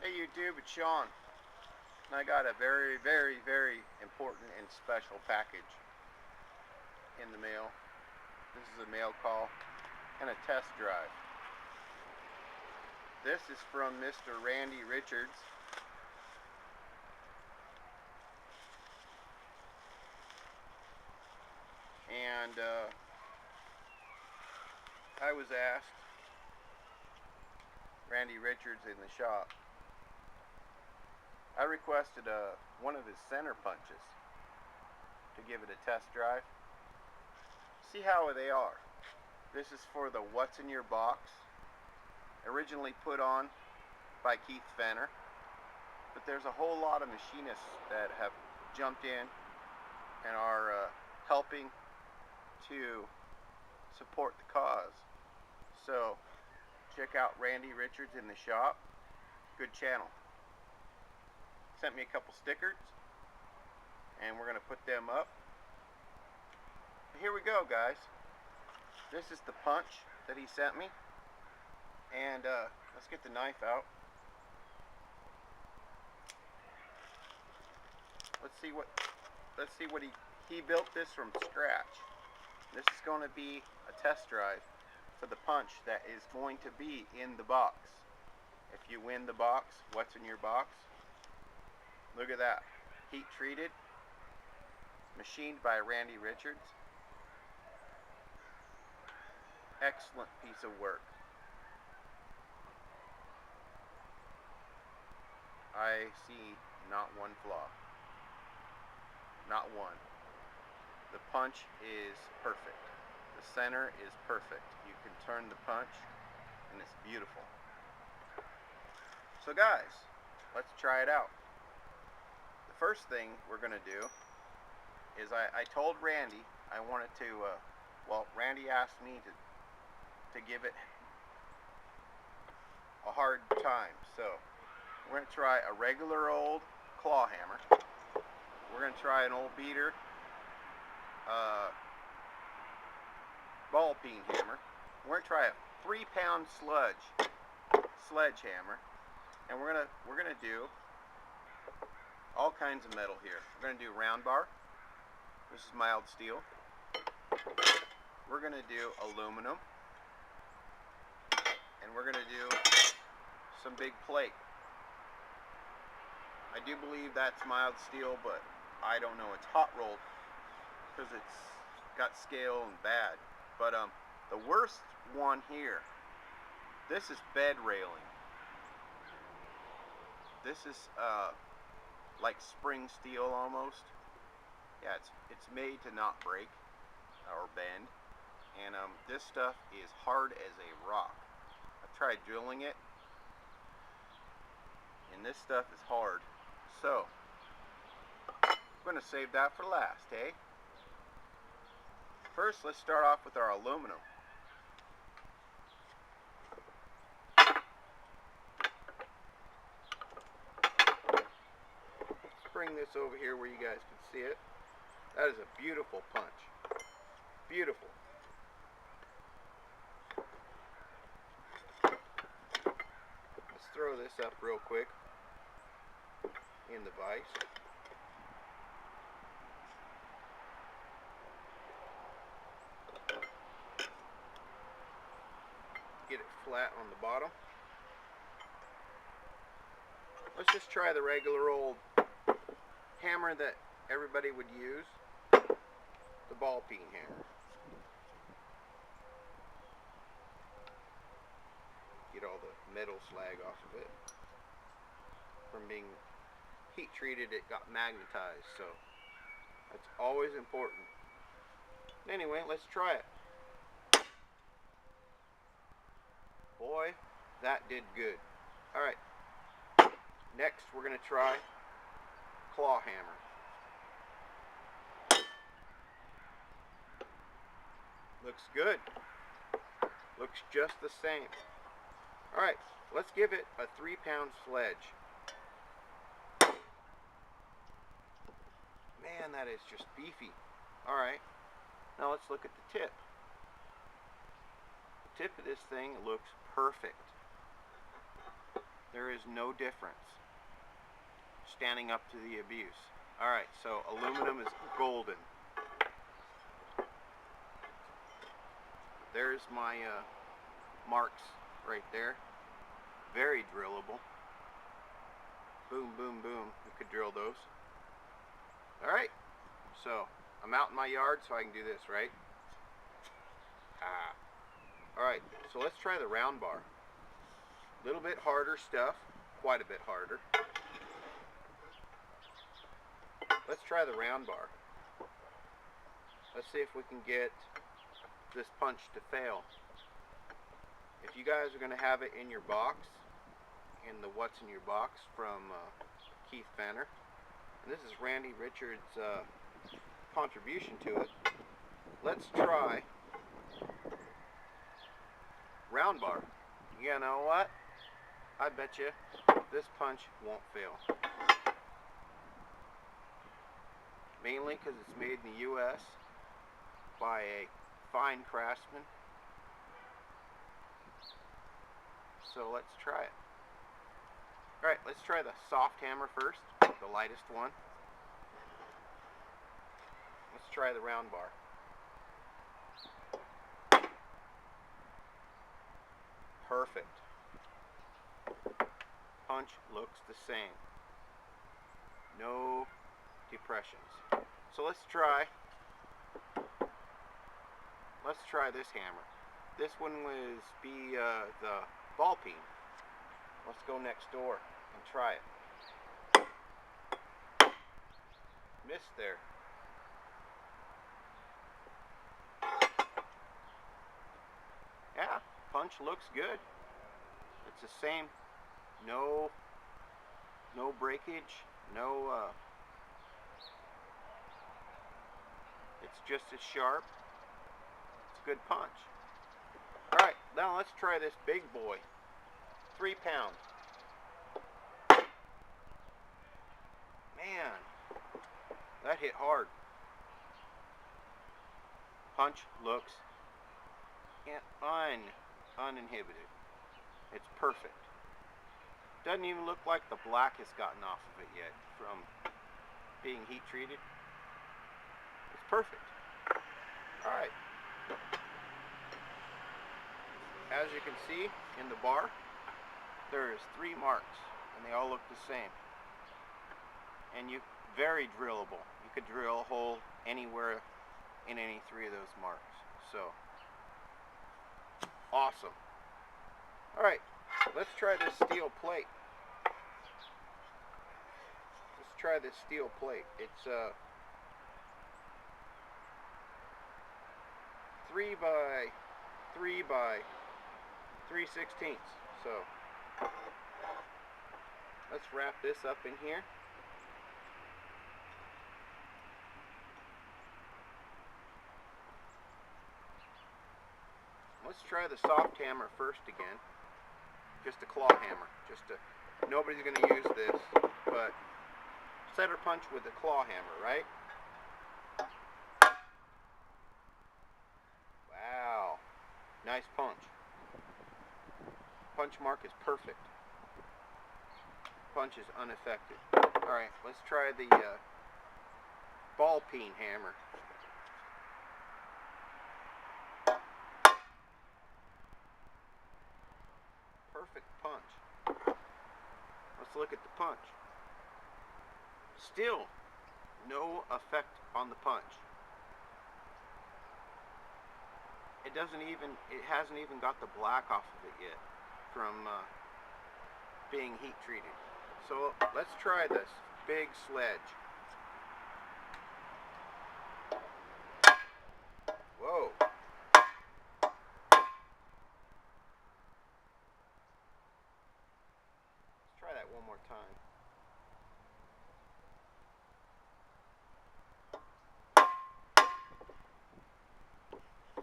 Hey YouTube, it's Sean. And I got a very, very, very important and special package in the mail. This is a mail call and a test drive. This is from Mr. Randy Richards. And I was asked, Randy Richards in the shop, I requested one of his center punches to give it a test drive. See how they are. This is for the What's in Your Box, originally put on by Keith Fenner, but there's a whole lot of machinists that have jumped in and are helping to support the cause. So check out Randy Richards in the shop. Good channel. Sent me a couple stickers and we're going to put them up. Here we go, guys. This is the punch that he sent me, and let's get the knife out. Let's see what he built this from scratch. This is going to be a test drive for the punch that is going to be in the box. If you win the box, What's in Your Box? Look at that. Heat treated, machined by Randy Richards. Excellent piece of work. I see not one flaw. Not one. The punch is perfect. The center is perfect. You can turn the punch and it's beautiful. So guys, let's try it out. The first thing we're going to do is I told Randy I wanted to, Randy asked me to give it a hard time. So we're going to try a regular old claw hammer. We're going to try an old beater ball peen hammer. We're going to try a 3-pound sledgehammer, and we're going to do all kinds of metal here. We're going to do round bar. This is mild steel. We're going to do aluminum. And we're going to do some big plate. I do believe that's mild steel, but I don't know. It's hot rolled because it's got scale and bad. But the worst one here, this is bed railing. This is like spring steel almost. Yeah, it's made to not break or bend. And this stuff is hard as a rock. I've tried drilling it, and this stuff is hard. So I'm going to save that for last, eh? First, let's start off with our aluminum. Let's bring this over here where you guys can see it. That is a beautiful punch. Beautiful. Let's throw this up real quick in the vise. Get it flat on the bottom. Let's just try the regular old hammer that everybody would use, the ball peen hammer. Get all the metal slag off of it. From being heat treated, it got magnetized, so that's always important. Anyway, let's try it. Boy, that did good. Alright, next we're going to try claw hammer. Looks good. Looks just the same. Alright, let's give it a 3-pound sledge. Man, that is just beefy. Alright, now let's look at the tip. The tip of this thing looks perfect. There is no difference standing up to the abuse. Alright, so aluminum is golden. There's my marks right there. Very drillable. Boom, boom, boom. You could drill those. Alright, so I'm out in my yard so I can do this, right? Alright, so let's try the round bar. A little bit harder stuff, quite a bit harder. Let's try the round bar. Let's see if we can get this punch to fail. If you guys are going to have it in your box, in the What's in Your Box from Keith Fenner, and this is Randy Richards' contribution to it, let's try round bar. You know what? I bet you this punch won't fail. Mainly because it's made in the U.S. by a fine craftsman. So let's try it. Alright, let's try the soft hammer first, the lightest one. Let's try the round bar. Perfect. Punch looks the same. No depressions. So let's try this hammer. This one was the ball peen. Let's go next door and try it. Missed there. Yeah, punch looks good. It's the same. No breakage. It's just as sharp. It's a good punch. Alright, now let's try this big boy. 3 pound. Man, that hit hard. Punch looks uninhibited. It's perfect. Doesn't even look like the black has gotten off of it yet from being heat treated. It's perfect. Alright. As you can see in the bar, there is 3 marks and they all look the same. And very drillable. You could drill a hole anywhere in any 3 of those marks. So awesome. Alright, let's try this steel plate. Let's try this steel plate. It's 3 by 3 by 3/16. So let's wrap this up in here. Let's try the soft hammer first again. Just a claw hammer. Nobody's going to use this, but center punch with a claw hammer, right? Wow. Nice punch. Punch mark is perfect. Punch is unaffected. Alright, let's try the ball peen hammer. Perfect punch. Let's look at the punch. Still no effect on the punch. It hasn't even got the black off of it yet from being heat treated. So let's try this big sledge. Whoa. Let's try that one more time.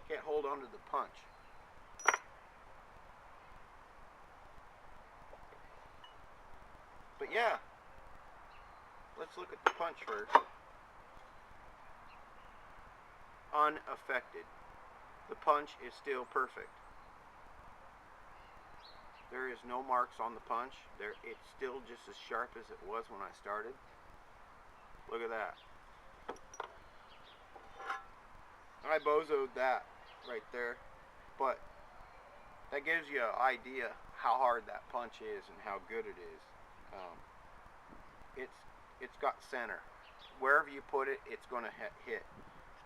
Can't hold on to the punch. But yeah, let's look at the punch first. Unaffected. The punch is still perfect. There is no marks on the punch. It's still just as sharp as it was when I started. Look at that. I bozoed that right there, but that gives you an idea how hard that punch is and how good it is. It's got center. Wherever you put it, it's going to hit.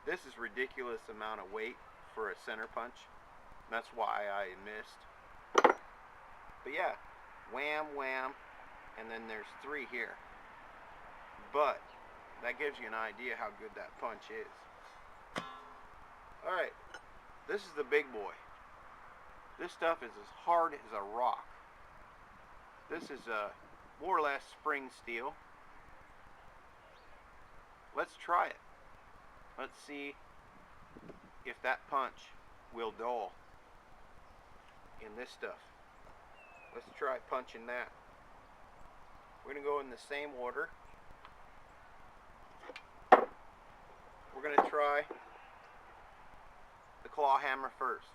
This is ridiculous amount of weight for a center punch. That's why I missed. But yeah, wham, wham, and then there's 3 here. But that gives you an idea how good that punch is. Alright, this is the big boy. This stuff is as hard as a rock. This is more or less spring steel. Let's try it. Let's see if that punch will dull in this stuff. Let's try punching that. We're going to go in the same order. We're going to try the claw hammer first.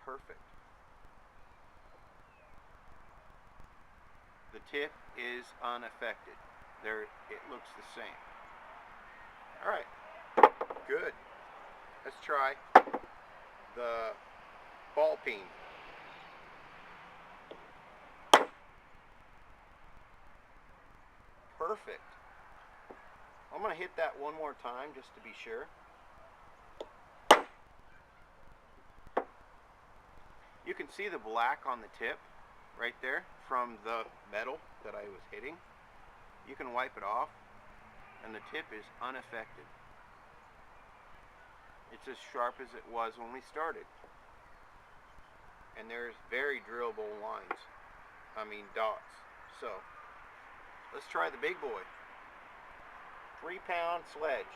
Perfect. The tip is unaffected. There, it looks the same. Alright, good. Let's try the ball peen. Perfect. I'm going to hit that one more time just to be sure. You can see the black on the tip right there from the metal that I was hitting. You can wipe it off and the tip is unaffected. It's as sharp as it was when we started. And there's very drillable lines. Dots. So, let's try the big boy. 3-pound sledge.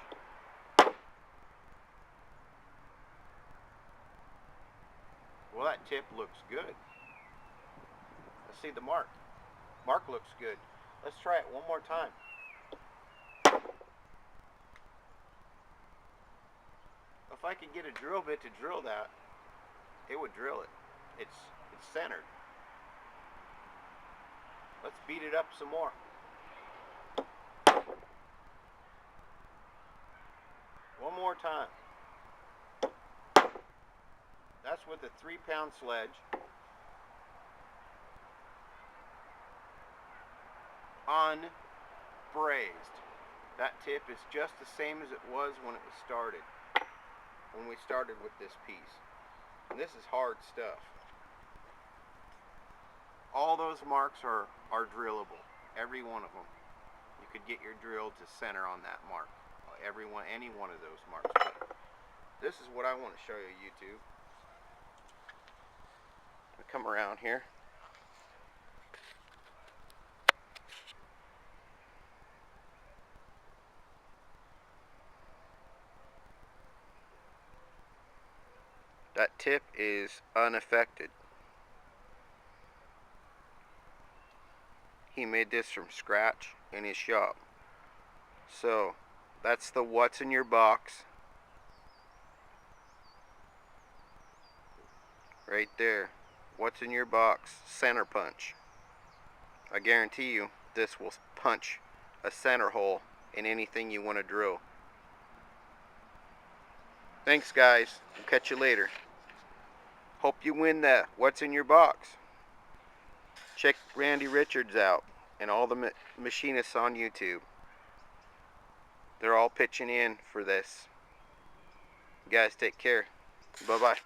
Well, that tip looks good. Let's see the mark. Mark looks good. Let's try it one more time. If I could get a drill bit to drill that, it would drill it. It's centered. Let's beat it up some more. One more time. That's with a 3-pound sledge. Unbrazed. That tip is just the same as it was when it was started. When we started with this piece. And this is hard stuff. All those marks are drillable. Every one of them. You could get your drill to center on that mark. Any one of those marks. But this is what I want to show you, YouTube. I'll come around here. That tip is unaffected. He made this from scratch in his shop. So, that's the what's in your box. Right there. What's in your box center punch. I guarantee you this will punch a center hole in anything you want to drill. Thanks guys. We'll catch you later. Hope you win that what's in your box. Check Randy Richards out and all the machinists on YouTube. They're all pitching in for this. You guys take care. Bye-bye.